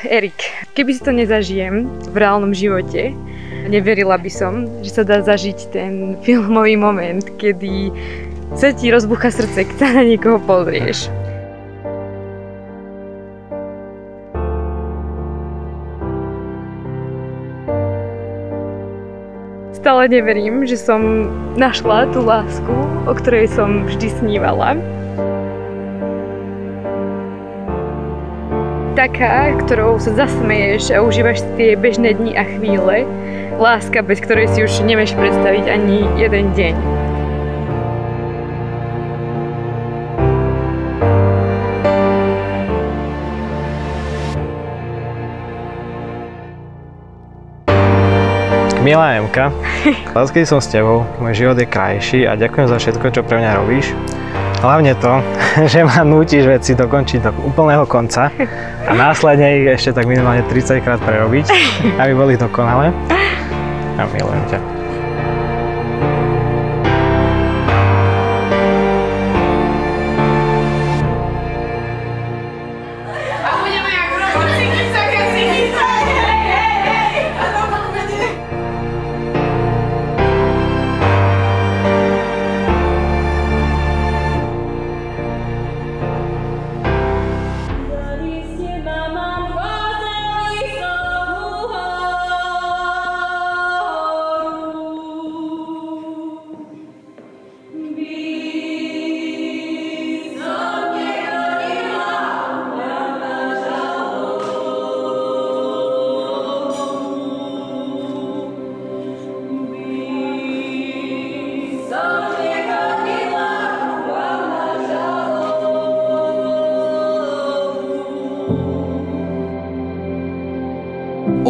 Erik. Keby si to nezažijem v reálnom živote, neverila by som, že sa dá zažiť ten filmový moment, kedy sa ti rozbucha srdce, keď sa na niekoho pozrieš. Stále neverím, že som našla tú lásku, o ktorej som vždy snívala. Taká, ktorou sa zasmeješ a užívaš si tie bežné dni a chvíle. Láska, bez ktorej si už nevieš predstaviť ani jeden deň. Milá Emka, lásky som s tebou, môj život je krajší a ďakujem za všetko, čo pre mňa robíš. Hlavne to, že ma nútiš veci dokončiť do úplného konca a následne ich ešte tak minimálne 30 krát prerobiť, aby boli dokonalé. A milujem ťa.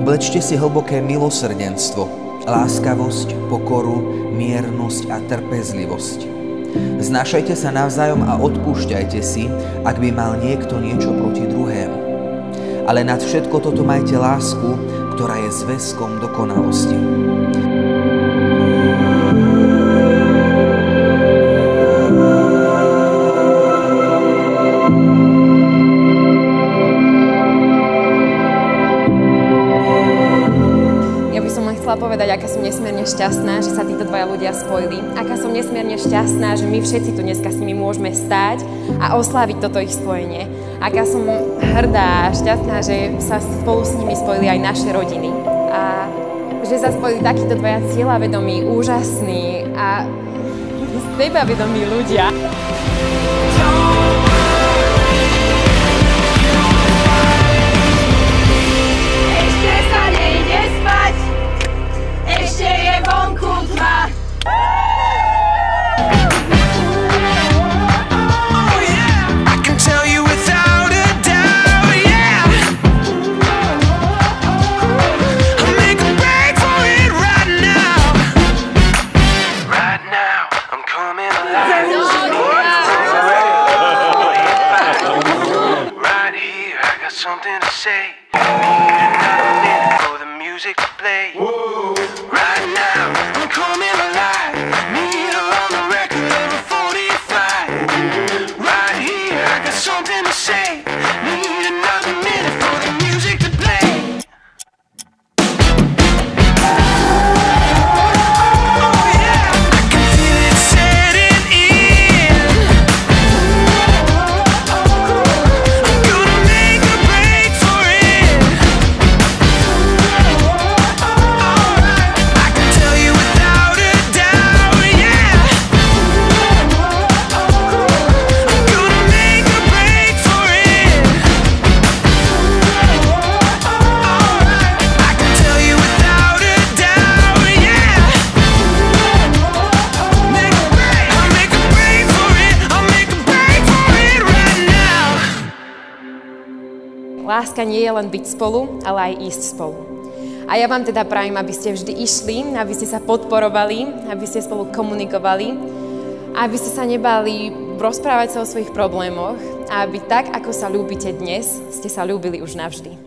Oblečte si hlboké milosrdenstvo, láskavosť, pokoru, miernosť a trpezlivosť. Znášajte sa navzájom a odpúšťajte si, ak by mal niekto niečo proti druhému. Ale nad všetko toto majte lásku, ktorá je zväzkom dokonalosti. Chcela povedať, aká som nesmierne šťastná, že sa títo dvaja ľudia spojili. Aká som nesmierne šťastná, že my všetci tu dneska s nimi môžeme stáť a osláviť toto ich spojenie. Aká som hrdá a šťastná, že sa spolu s nimi spojili aj naše rodiny. A že sa spojili takíto dvaja cieľavedomí, úžasní a sebavedomí ľudia. Something to say. Need another minute for the music to play. Right now, I'm coming alive. Need her on the record of a 45. Right here, I got something to say. Need another minute for the music to play. Oh yeah, I can feel it setting in. Láska nie je len byť spolu, ale aj ísť spolu. A ja vám teda prajem, aby ste vždy išli, aby ste sa podporovali, aby ste spolu komunikovali, aby ste sa nebali rozprávať sa o svojich problémoch a aby tak, ako sa ľúbite dnes, ste sa ľúbili už navždy.